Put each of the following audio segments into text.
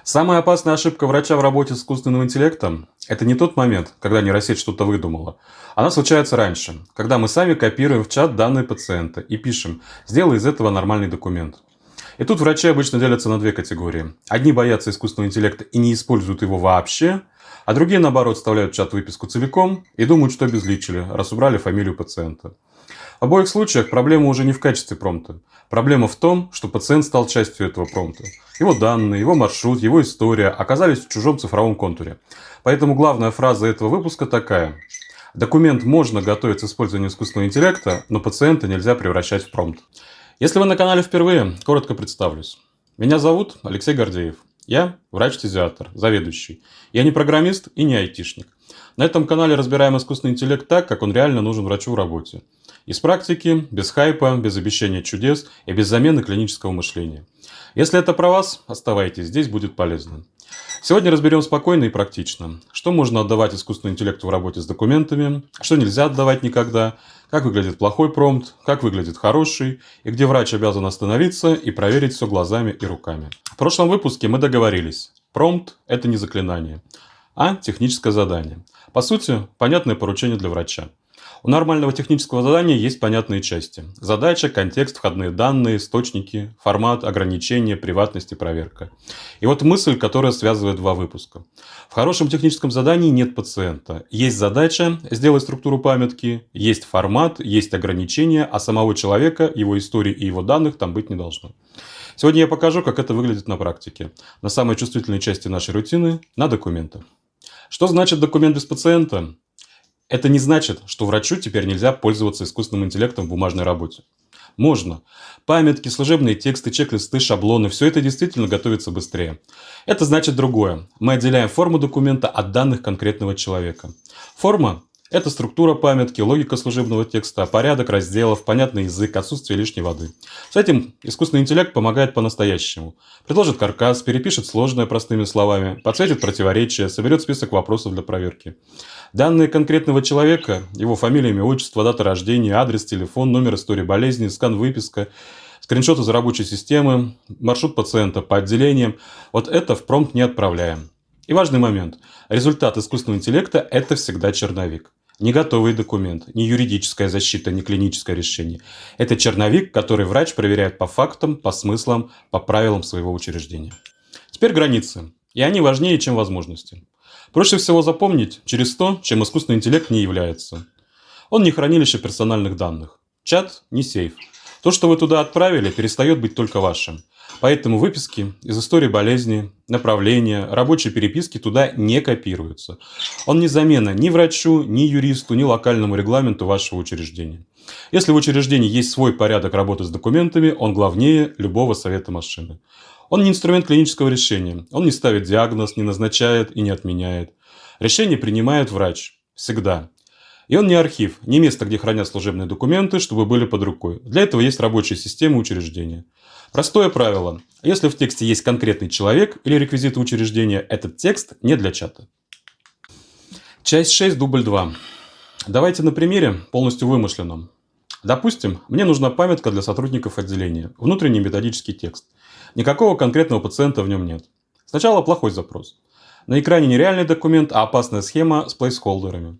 Самая опасная ошибка врача в работе с искусственным интеллектом – это не тот момент, когда нейросеть что-то выдумала. Она случается раньше, когда мы сами копируем в чат данные пациента и пишем «сделай из этого нормальный документ». И тут врачи обычно делятся на две категории. Одни боятся искусственного интеллекта и не используют его вообще, а другие, наоборот, вставляют в чат выписку целиком и думают, что обезличили, раз убрали фамилию пациента. В обоих случаях проблема уже не в качестве промпта. Проблема в том, что пациент стал частью этого промпта. Его данные, его маршрут, его история оказались в чужом цифровом контуре. Поэтому главная фраза этого выпуска такая. Документ можно готовить с использованием искусственного интеллекта, но пациента нельзя превращать в промпт. Если вы на канале впервые, коротко представлюсь. Меня зовут Алексей Гордеев. Я врач-фтизиатр, заведующий. Я не программист и не айтишник. На этом канале разбираем искусственный интеллект так, как он реально нужен врачу в работе. Из практики, без хайпа, без обещания чудес и без замены клинического мышления. Если это про вас, оставайтесь, здесь будет полезно. Сегодня разберем спокойно и практично, что можно отдавать искусственному интеллекту в работе с документами, что нельзя отдавать никогда, как выглядит плохой промпт, как выглядит хороший, и где врач обязан остановиться и проверить все глазами и руками. В прошлом выпуске мы договорились, промпт – это не заклинание, а техническое задание. По сути, понятное поручение для врача. У нормального технического задания есть понятные части. Задача, контекст, входные данные, источники, формат, ограничения, приватность и проверка. И вот мысль, которая связывает два выпуска. В хорошем техническом задании нет пациента. Есть задача сделать структуру памятки, есть формат, есть ограничения, а самого человека, его истории и его данных там быть не должно. Сегодня я покажу, как это выглядит на практике. На самой чувствительной части нашей рутины – на документах. Что значит документ без пациента? Это не значит, что врачу теперь нельзя пользоваться искусственным интеллектом в бумажной работе. Можно. Памятки, служебные тексты, чек-листы, шаблоны – все это действительно готовится быстрее. Это значит другое. Мы отделяем форму документа от данных конкретного человека. Форма – это структура памятки, логика служебного текста, порядок разделов, понятный язык, отсутствие лишней воды. С этим искусственный интеллект помогает по-настоящему. Предложит каркас, перепишет сложное простыми словами, подсветит противоречия, соберет список вопросов для проверки. Данные конкретного человека, его фамилия, имя, отчество, дата рождения, адрес, телефон, номер истории болезни, скан-выписка, скриншот из рабочей системы, маршрут пациента по отделениям – вот это в промпт не отправляем. И важный момент. Результат искусственного интеллекта – это всегда черновик. Не готовый документ, не юридическая защита, не клиническое решение. Это черновик, который врач проверяет по фактам, по смыслам, по правилам своего учреждения. Теперь границы. И они важнее, чем возможности. Проще всего запомнить через то, чем искусственный интеллект не является. Он не хранилище персональных данных. Чат не сейф. То, что вы туда отправили, перестает быть только вашим. Поэтому выписки из истории болезни, направления, рабочей переписки туда не копируются. Он не замена ни врачу, ни юристу, ни локальному регламенту вашего учреждения. Если в учреждении есть свой порядок работы с документами, он главнее любого совета машины. Он не инструмент клинического решения. Он не ставит диагноз, не назначает и не отменяет. Решение принимает врач. Всегда. И он не архив, не место, где хранят служебные документы, чтобы были под рукой. Для этого есть рабочая система учреждения. Простое правило. Если в тексте есть конкретный человек или реквизиты учреждения, этот текст не для чата. Часть 6, дубль 2. Давайте на примере, полностью вымышленном. Допустим, мне нужна памятка для сотрудников отделения. Внутренний методический текст. Никакого конкретного пациента в нем нет. Сначала плохой запрос. На экране не реальный документ, а опасная схема с плейсхолдерами.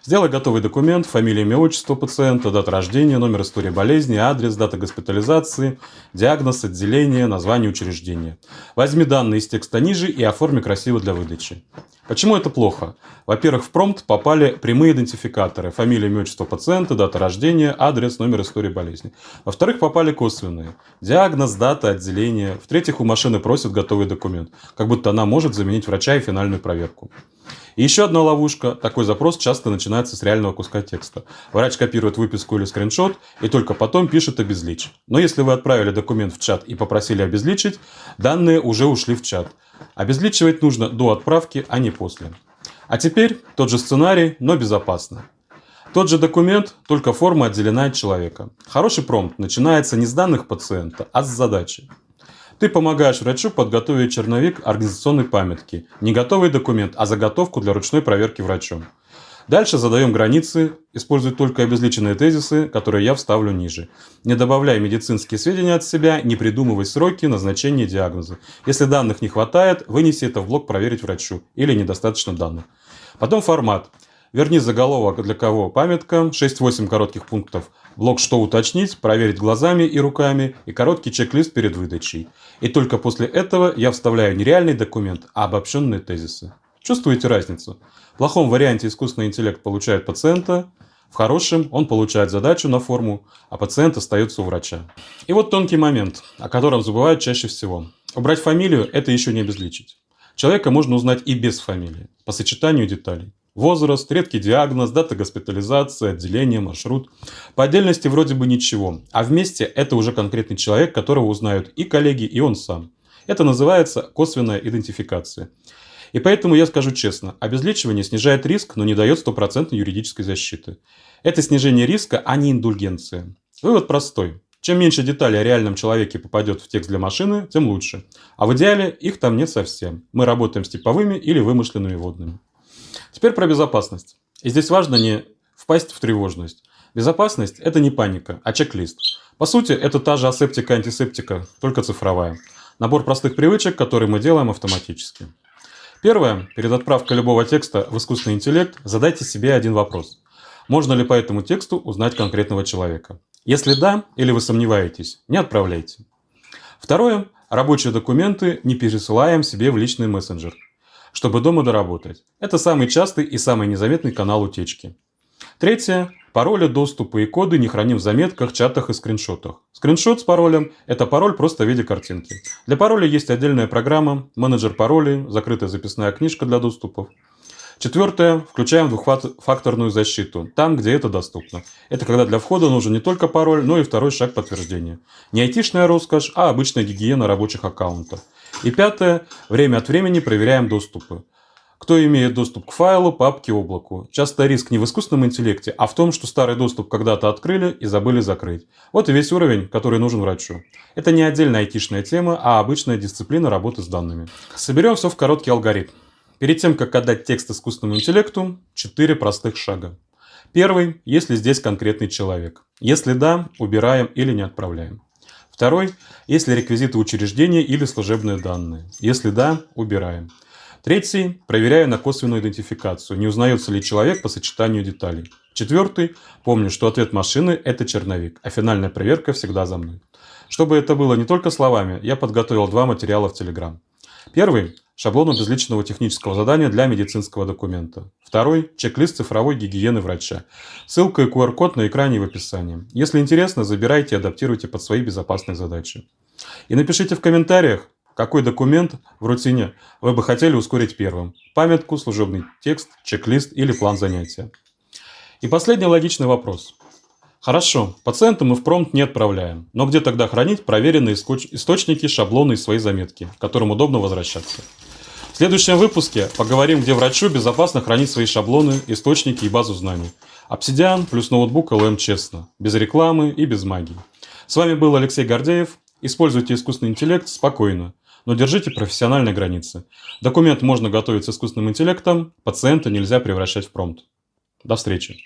Сделай готовый документ, фамилия, имя, отчество пациента, дата рождения, номер истории болезни, адрес, дата госпитализации, диагноз, отделение, название учреждения. Возьми данные из текста ниже и оформи красиво для выдачи. Почему это плохо? Во-первых, в промпт попали прямые идентификаторы. Фамилия, имя, отчество пациента, дата рождения, адрес, номер истории болезни. Во-вторых, попали косвенные. Диагноз, дата, отделение. В-третьих, у машины просят готовый документ. Как будто она может заменить врача и финальную проверку. И еще одна ловушка. Такой запрос часто начинается с реального куска текста. Врач копирует выписку или скриншот и только потом пишет «обезличь». Но если вы отправили документ в чат и попросили обезличить, данные уже ушли в чат. Обезличивать нужно до отправки, а не после. А теперь тот же сценарий, но безопасно. Тот же документ, только форма отделена от человека. Хороший промпт начинается не с данных пациента, а с задачи. Ты помогаешь врачу подготовить черновик организационной памятки. Не готовый документ, а заготовку для ручной проверки врачом. Дальше задаем границы, используя только обезличенные тезисы, которые я вставлю ниже. Не добавляй медицинские сведения от себя, не придумывай сроки назначения диагноза. Если данных не хватает, вынеси это в блок «Проверить врачу» или недостаточно данных. Потом формат. Верни заголовок, для кого памятка, 6-8 коротких пунктов, блок «Что уточнить», проверить глазами и руками и короткий чек-лист перед выдачей. И только после этого я вставляю не реальный документ, а обобщенные тезисы. Чувствуете разницу? В плохом варианте искусственный интеллект получает пациента, в хорошем он получает задачу на форму, а пациент остается у врача. И вот тонкий момент, о котором забывают чаще всего. Убрать фамилию – это еще не обезличить. Человека можно узнать и без фамилии, по сочетанию деталей. Возраст, редкий диагноз, дата госпитализации, отделение, маршрут. По отдельности вроде бы ничего, а вместе это уже конкретный человек, которого узнают и коллеги, и он сам. Это называется косвенная идентификация. И поэтому я скажу честно, обезличивание снижает риск, но не дает стопроцентной юридической защиты. Это снижение риска, а не индульгенция. Вывод простой. Чем меньше деталей о реальном человеке попадет в текст для машины, тем лучше. А в идеале их там нет совсем. Мы работаем с типовыми или вымышленными водными. Теперь про безопасность. И здесь важно не впасть в тревожность. Безопасность – это не паника, а чек-лист. По сути, это та же асептика-антисептика, только цифровая. Набор простых привычек, которые мы делаем автоматически. Первое. Перед отправкой любого текста в искусственный интеллект задайте себе один вопрос. Можно ли по этому тексту узнать конкретного человека? Если да, или вы сомневаетесь, не отправляйте. Второе. Рабочие документы не пересылаем себе в личный мессенджер, чтобы дома доработать. Это самый частый и самый незаметный канал утечки. Третье. Пароли, доступы и коды не храним в заметках, чатах и скриншотах. Скриншот с паролем – это пароль просто в виде картинки. Для пароля есть отдельная программа, менеджер паролей, закрытая записная книжка для доступов. Четвертое. Включаем двухфакторную защиту, там, где это доступно. Это когда для входа нужен не только пароль, но и второй шаг подтверждения. Не айтишная роскошь, а обычная гигиена рабочих аккаунтов. И пятое. Время от времени проверяем доступы. Кто имеет доступ к файлу, папке, облаку. Часто риск не в искусственном интеллекте, а в том, что старый доступ когда-то открыли и забыли закрыть. Вот и весь уровень, который нужен врачу. Это не отдельная айтишная тема, а обычная дисциплина работы с данными. Соберем все в короткий алгоритм. Перед тем, как отдать текст искусственному интеллекту, 4 простых шага. Первый, если здесь конкретный человек. Если да, убираем или не отправляем. Второй, если реквизиты учреждения или служебные данные. Если да, убираем. Третий, проверяю на косвенную идентификацию, не узнается ли человек по сочетанию деталей. Четвертый, помню, что ответ машины – это черновик, а финальная проверка всегда за мной. Чтобы это было не только словами, я подготовил 2 материала в Telegram. Первый – шаблон обезличенного технического задания для медицинского документа. Второй – чек-лист цифровой гигиены врача. Ссылка и QR-код на экране и в описании. Если интересно, забирайте и адаптируйте под свои безопасные задачи. И напишите в комментариях, какой документ в рутине вы бы хотели ускорить первым. Памятку, служебный текст, чек-лист или план занятия. И последний логичный вопрос. Хорошо, пациента мы в промпт не отправляем, но где тогда хранить проверенные источники, шаблоны и свои заметки, к которым удобно возвращаться? В следующем выпуске поговорим, где врачу безопасно хранить свои шаблоны, источники и базу знаний. Обсидиан плюс ноутбук ЛМ честно, без рекламы и без магии. С вами был Алексей Гордеев. Используйте искусственный интеллект спокойно, но держите профессиональные границы. Документ можно готовить с искусственным интеллектом, пациента нельзя превращать в промпт. До встречи.